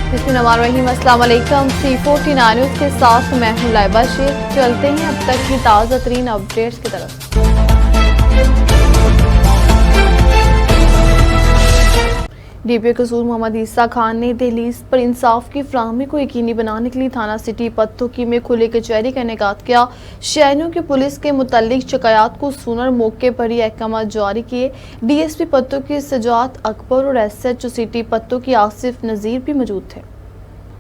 अस्सलाम वालेकुम। C49 news के साथ मैं हूं लाइबा शेख। चलते हैं अब तक की ताज़ा तरीन अपडेट्स की तरफ। DPO कसूर मोहम्मद ईसा खान ने दहलीज पर इंसाफ की फराहमी को यकीनी बनाने के लिए थाना सिटी पत्तोकी में खुली कचहरी का इनेकाद किया। शहरियों की पुलिस के मुतल्लिक शिकायत को सुनकर मौके पर ही अहकाम जारी किए। DSP पत्तोकी सजाद अकबर और SHO सिटी पत्तोकी आसिफ नज़ीर भी मौजूद थे।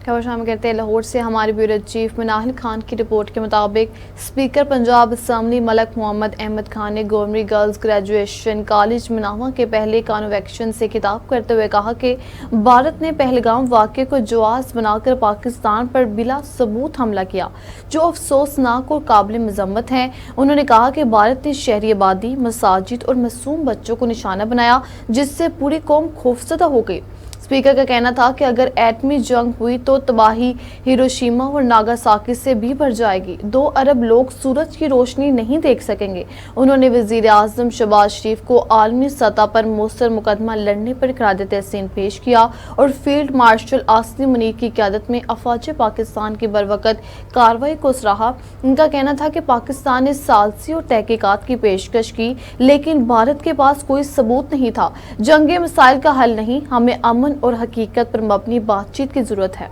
खबर शामिल करते हैं लाहौर से। हमारे ब्यूरो चीफ मनाहिल खान की रिपोर्ट के मुताबिक स्पीकर पंजाब असम्बली मलक मोहम्मद अहमद खान ने गवर्नमेंट गर्ल्स ग्रेजुएशन कॉलेज मनावा के पहले कन्वेंशन से खिताब करते हुए कहा कि भारत ने पहलगाम वाक़े को जवाज़ बनाकर पाकिस्तान पर बिला सबूत हमला किया, जो अफसोसनाक और काबिल मजम्मत है। उन्होंने कहा कि भारत ने शहरी आबादी, मसाजिद और मासूम बच्चों को निशाना बनाया, जिससे पूरी कौम खौफजदा हो गई। स्पीकर का कहना था कि अगर एटमी जंग हुई तो तबाही हिरोशिमा और नागासाकी से भी बढ़ जाएगी। 2 अरब लोग सूरज की रोशनी नहीं देख सकेंगे। उन्होंने वज़ीर आज़म शहबाज शरीफ को आलमी सतह पर मौसर मुकदमा लड़ने पर इक़रार तहसीन पेश किया और फील्ड मार्शल आसिम मुनीर की क़यादत में अफ़वाज पाकिस्तान की बरवक़्त कार्रवाई को सराहा। उनका कहना था कि पाकिस्तान ने सालसी और तहक़ीक़ात की पेशकश की, लेकिन भारत के पास कोई सबूत नहीं था। जंगे मसाइल का हल नहीं, हमें अमन और हकीकत पर मबनी बातचीत की जरूरत है।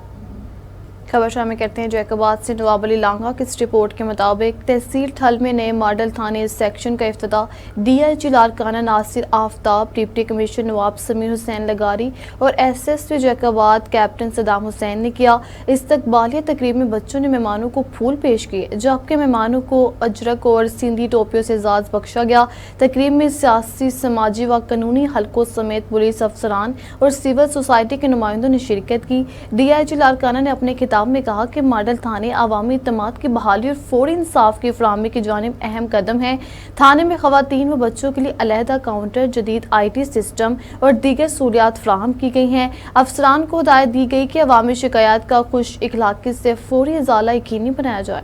खबर शामिल करते हैं जैकबाद से। नवाब अली लांघा की इस रिपोर्ट के मुताबिक तहसील ठल में नए मॉडल थाने सेक्शन का इफ्तिताह DIG Larkana Nasir Aftab, deputy commissioner Nawab Samir Hussain Lagari और SSP जैकबाद कैप्टन सदाम हुसैन ने किया। इस्तकबालिया तकरीब में बच्चों ने मेहमानों को फूल पेश किए, जबकि मेहमानों को अजरक और सिंधी टोपियों से एजाज बख्शा गया। तकरीब में सियासी, समाजी व कानूनी हलकों समेत पुलिस अफसरान और सिविल सोसाइटी के नुमाइंदों ने शिरकत की। DIG लारकाना ने अपने खिताब में कहा कि मॉडल थाने आवामी इत्तेमाद की बहाली और फौरी इंसाफ की फराहमी की जानिब अहम कदम है। थाने में खवातीन व बच्चों के लिए अलहदा काउंटर, जदीद IT सिस्टम और दीगर सहूलियात फराहम की गई हैं। अफसरान को हिदायत दी गई कि अवामी शिकायत का खुश इखलाकी से फौरी इजाला यकीनी बनाया जाए।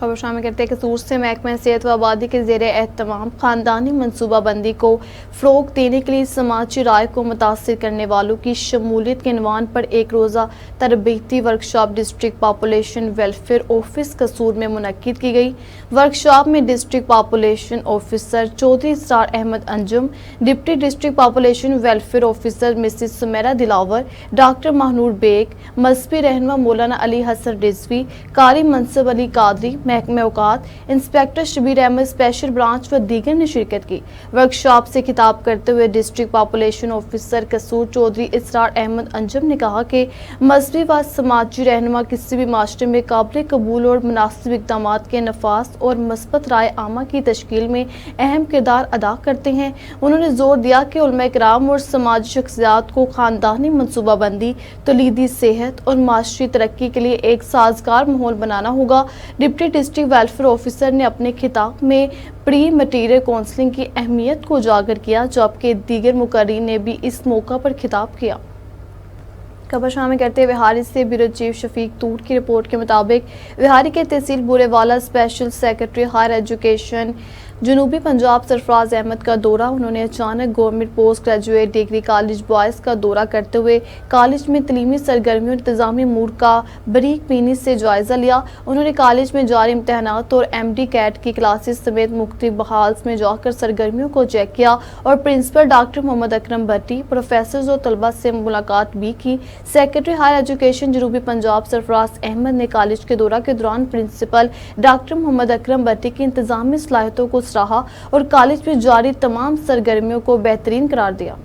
खबर शामिल करते हैं कसूर से। महकमा सेहत व आबादी के ज़ेरे एहतमाम खानदानी मनसूबाबंदी को फ़रोग़ देने के लिए समाजी राय को मुतासिर करने वालों की शमूलियत के عنوان पर एक रोज़ा तरबीती workshop district population welfare office Kasur में मुनक्किद की गई। वर्कशॉप में district population officer Chaudhry Israr Ahmed Anjum, deputy district population welfare officer Mrs Sumera Dilawar, doctor Mahnoor Baig, मजहबी रहनुमा मौलाना अली हसन रिजवी, कारी मनसब अली कादरी, महकमे औकात inspector Shabbir Ahmed special branch व दीगर ने शिरकत की। वर्कशॉप से खिताब करते हुए डिस्ट्रिक्ट पॉपुलेशन ऑफिसर कसूर चौधरी इसरार अहमद अंजुम ने कहा कि मजहबी व समाजी रहनुमा किसी भी माशरे में काबिल कबूल और मुनासिब इक़दाम के नफाज और मस्बत राय आमा की तश्कील में अहम किरदार अदा करते हैं। उन्होंने जोर दिया कि उलमा किराम और समाजी शख्सियात को खानदानी मनसूबाबंदी, तौलीदी सेहत और माशरी तरक्की के लिए एक साजगार माहौल बनाना होगा। डिप्टी डिस्ट्रिक्ट वेलफेयर ऑफिसर ने अपने खिताब में प्री मटीरियल काउंसलिंग की अहमियत को उजागर किया, जबकि दीगर मुकर्रीन ने भी इस मौका पर खिताब किया। खबर शामिल करते हैं बिहारी से। ब्यूरो चीफ शफीक तूर की रिपोर्ट के मुताबिक बिहारी के तहसील Burewala special secretary higher education जनूबी पंजाब सरफराज अहमद का दौरा। उन्होंने अचानक government post graduate degree college boys का दौरा करते हुए कॉलेज में तलीमी सरगर्मियों और इंतजामी अमूर का बरीक बीनी से जायज़ा लिया। उन्होंने कॉलेज में जारी इम्तहानात और MD कैट की क्लासेस समेत मुख्तलिफ बहाल्स में जाकर सरगर्मियों को चेक किया और प्रिंसिपल डॉक्टर मोहम्मद अकरम भट्टी, प्रोफेसर और तलबा से मुलाकात भी की। सेक्रेटरी हायर एजुकेशन जनूबी पंजाब सरफराज अहमद ने कॉलेज के दौरा के दौरान प्रिंसिपल डॉक्टर मोहम्मद अकरम भट्टी की इंतजामी सलाहियतों को सराहा और कॉलेज में जारी तमाम सरगर्मियों को बेहतरीन करार दिया।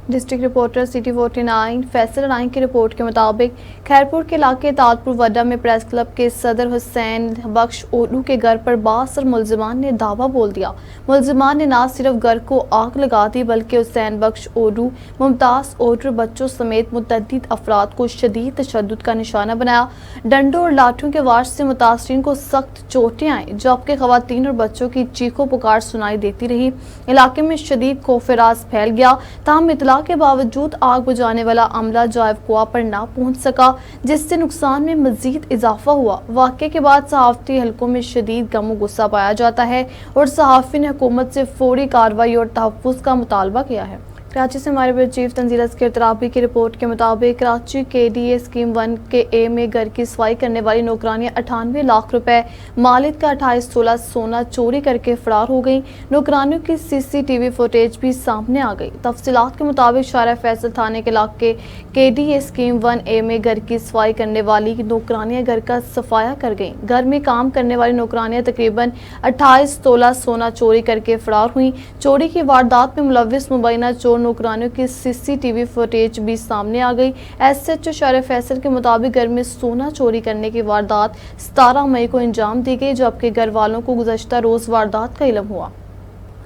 डिस्ट्रिक्ट रिपोर्टर CT49 फैसल राइन की रिपोर्ट के मुताबिक खैरपुर के इलाके तालपुर वड्डा में प्रेस क्लब के सदर हुसैन बख्श ओलू के घर पर बासर मुलजिमान ने धावा बोल दिया। मुलजिमान ने न सिर्फ घर को आग लगा दी, बल्कि हुसैन बख्श ओलू, मुमताज ओलू बच्चों समेत मुतअद्दिद अफराद को शदीद तशद्दुद का निशाना बनाया। डंडों और लाठियों के वार से मुतासरीन को सख्त चोटें आई, जबकि खवातीन और बच्चों की चीखों पुकार सुनाई देती रही। इलाके में शदीद खौफ-ए-राज फैल गया। ताहम इतला के बावजूद आग बुझाने वाला अमला जायब कुआ पर ना पहुंच सका, जिससे नुकसान में मजीद इजाफा हुआ। वाक़े के बाद सहाफ़ती हलकों में शदीद गम गुस्सा पाया जाता है और सहाफ़ी ने हुकूमत से फौरी कार्रवाई और तहफ़्फ़ुज़ का मुतालबा किया है। کراچی سے ہمارے برڈ چیف تنزیل اصغر ترابی کی رپورٹ کے مطابق کراچی کے ڈی اے اسکیم 1 کے اے میں گھر کی صفائی کرنے والی نوکرانیاں 98 لاکھ روپے مالک کا 28 تولہ سونا چوری کر کے فرار ہو گئیں۔ نوکرانیوں کی سی سی ٹی وی فوٹیج بھی سامنے آ گئی۔ تفصیلات کے مطابق شارع فیصل تھانے کے علاقے کے ڈی اے اسکیم 1 اے میں گھر کی صفائی کرنے والی نوکرانیاں گھر کا صفایا کر گئیں۔ گھر میں کام کرنے والی نوکرانیاں تقریباً 28 تولہ سونا چوری کر کے فرار ہوئیں۔ چوری کی واردات میں ملوث مبینہ چور نوکرانیوں کی سی سی ٹی وی فوٹیج بھی سامنے آ گئی۔ ایس ایچ او شارع فیصل کے مطابق گھر میں سونا چوری کرنے کی واردات 17 مئی کو انجام دی گئی، جبکہ گھر والوں کو گزشتہ روز واردات کا علم ہوا۔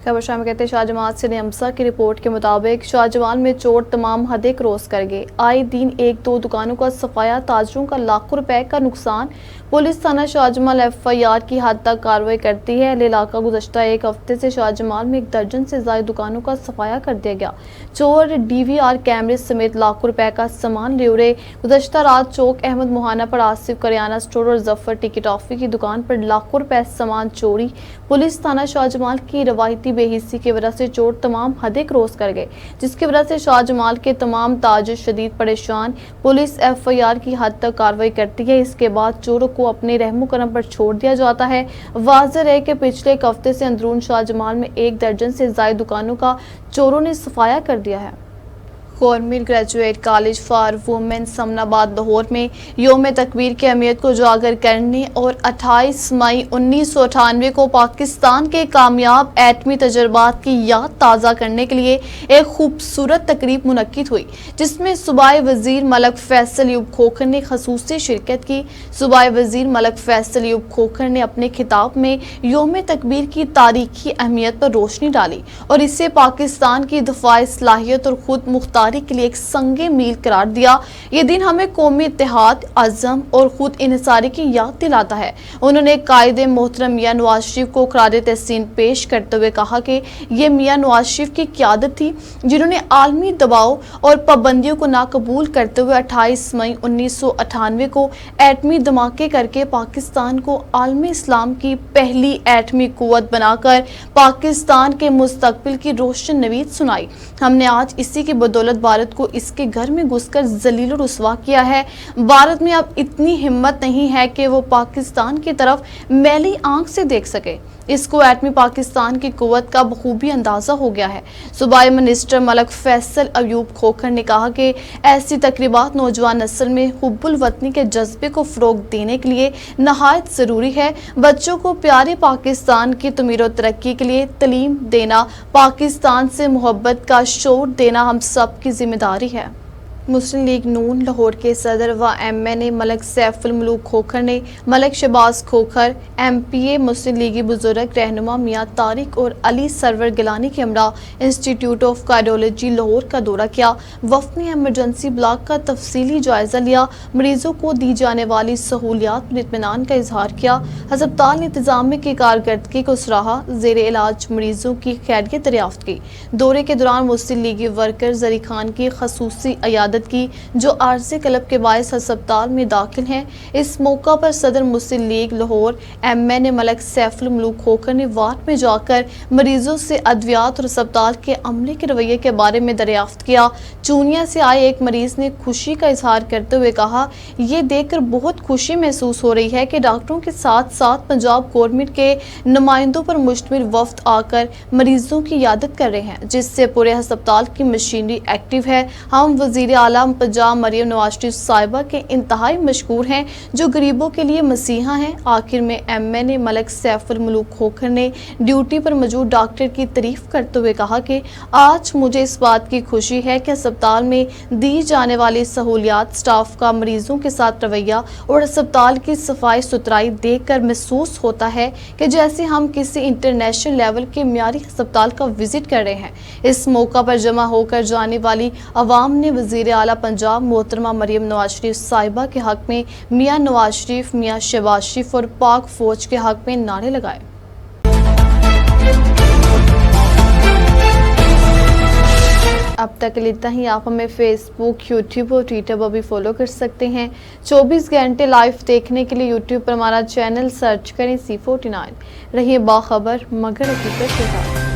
خبر شامل کہتے ہیں شاہجمال سے نیمسا کی رپورٹ کے مطابق شاہجمال میں چور تمام حدیں کراس کر گئے۔ آئے دن ایک دو دکانوں کا صفایا، تاجروں کا لاکھوں روپے کا نقصان۔ پولیس تھانہ شاہجمال ایف آئی آر کی حد تک کارروائی کرتی ہے۔ اہل علاقہ گزشتہ ایک ہفتے سے شاہجمال میں 1 درجن سے زائد دکانوں کا صفایا کر دیا گیا۔ چور ڈی وی آر کیمرے سمیت لاکھوں روپے کا سامان لے اڑے۔ گزشتہ رات چوک احمد موہانہ پر آصف کریانہ سٹور اور ظفر ٹکی ٹافی کی دکان پر لاکھوں روپے سامان چوری۔ پولیس تھانہ شاہجمال کی روایتی بے حسی کی وجہ سے چور تمام حدیں کراس کر گئے، جس کی وجہ سے شاہجمال کے تمام تاجر شدید پریشان۔ پولیس ایف آئی آر کی حد تک کارروائی کرتی ہے، اس کے بعد چوروں کو اپنے رحم و کرم پر چھوڑ دیا جاتا ہے۔ واضح ہے کہ پچھلے ایک ہفتے سے اندرون شاہجمال میں 1 درجن سے زائد دکانوں کا چوروں نے صفایا کر دیا ہے۔ Government graduate college for women Samanabad Lahore میں یوم تکبیر کی اہمیت کو اجاگر کرنے اور 28 مئی 1998 کو پاکستان کے کامیاب ایٹمی تجربات کی یاد تازہ کرنے کے لیے ایک خوبصورت تقریب منعقد ہوئی، جس میں صوبائی وزیر ملک فیصل ایوب کھوکھر نے خصوصی شرکت کی۔ صوبائی وزیر ملک فیصل ایوب کھوکھر نے اپنے خطاب میں یوم تکبیر کی تاریخی اہمیت پر روشنی ڈالی اور اسے پاکستان کی دفاعی صلاحیت اور خود مختاری کے لیے ایک سنگ میل قرار دیا۔ یہ دن ہمیں قومی اتحاد، عزم اور خود انحصاری کی یاد دلاتا ہے۔ انہوں نے قائد محترم میاں نواز شریف کو خراج تحسین پیش کرتے ہوئے کہا کہ یہ میاں نواز شریف کی قیادت تھی جنہوں نے عالمی دباؤ اور پابندیوں کو ناقبول کرتے ہوئے 28 مئی 1998 کو ایٹمی دھماکے کر کے پاکستان کو عالم اسلام کی پہلی ایٹمی قوت بنا کر پاکستان کے مستقبل کی روشن نوید سنائی۔ ہم نے آج اسی کی بدولت بھارت کو اس کے گھر میں گھس کر ذلیل و رسوا کیا ہے۔ بھارت میں اب اتنی ہمت نہیں ہے کہ وہ پاکستان کی طرف میلی آنکھ سے دیکھ سکے۔ اس کو ایٹمی پاکستان کی قوت کا بخوبی اندازہ ہو گیا ہے۔ صوبائی منسٹر ملک فیصل ایوب کھوکھر نے کہا کہ ایسی تقریبات نوجوان نسل میں حب الوطنی کے جذبے کو فروغ دینے کے لیے نہایت ضروری ہے۔ بچوں کو پیارے پاکستان کی تعمیر و ترقی کے لیے تعلیم دینا، پاکستان سے محبت کا شعور دینا ہم سب کی ذمہ داری ہے۔ مسلم لیگ نون لاہور کے صدر و ایم این اے ملک سیف الملوک کھوکھر نے ملک شہباز کھوکھر، ایم پی اے، مسلم لیگی بزرگ رہنما میاں طارق اور علی سرور گیلانی کے ہمراہ انسٹیٹیوٹ آف کارڈیولوجی لاہور کا دورہ کیا۔ وفد نے ایمرجنسی بلاک کا تفصیلی جائزہ لیا، مریضوں کو دی جانے والی سہولیات پر اطمینان کا اظہار کیا۔ ہسپتال انتظامیہ کی کارکردگی کو سراہا، زیر علاج مریضوں کی خیریت دریافت کی۔ دورے کے دوران مسلم لیگی ورکر زری خان کی خصوصی عیادت کی، جو عارضی قلب کے باعث ہسپتال میں داخل ہیں۔ اس موقع پر صدر مسلم لیگ لاہور ایم این اے ملک سیف الملوک کھوکھر نے وارڈ میں جا کر مریضوں سے ادویات اور ہسپتال کے عملے کے رویے کے بارے میں دریافت کیا۔ چونیا سے آئے ایک مریض نے خوشی کا اظہار کرتے ہوئے کہا، یہ دیکھ کر بہت خوشی محسوس ہو رہی ہے کہ ڈاکٹروں کے ساتھ ساتھ پنجاب گورنمنٹ کے نمائندوں پر مشتمل وفد آ کر مریضوں کی عیادت کر رہے ہیں، جس سے پورے ہسپتال کی مشینری ایکٹیو ہے۔ ہم وزیر اعلیٰ پنجاب مریم نواز شریف صاحبہ کے انتہائی مشکور ہیں، جو غریبوں کے لیے مسیحا ہیں۔ آخر میں ایم این اے ملک سیف الملوک کھوکھر نے ڈیوٹی پر موجود ڈاکٹر کی تعریف کرتے ہوئے کہا کہ آج مجھے اس بات کی خوشی ہے کہ ہسپتال میں دی جانے والی سہولیات، سٹاف کا مریضوں کے ساتھ رویہ اور ہسپتال کی صفائی ستھرائی دیکھ کر محسوس ہوتا ہے کہ جیسے ہم کسی انٹرنیشنل لیول کے معیاری ہسپتال کا وزٹ کر رہے ہیں۔ اس موقع پر جمع ہو کر جانے والی عوام نے وزیر اعلیٰ پنجاب محترمہ مریم نواز شریف صاحبہ کے حق میں، میاں نواز شریف، میاں شہباز شریف اور پاک فوج کے حق میں نعرے لگائے۔ اب تک اتنا ہی۔ آپ ہمیں فیس بک، یوٹیوب اور ٹویٹر پر بھی فالو کر سکتے ہیں۔ 24 گھنٹے لائیو دیکھنے کے لیے یوٹیوب پر ہمارا چینل سرچ کریں C49۔ رہیے باخبر مگر حقیقت کے ساتھ۔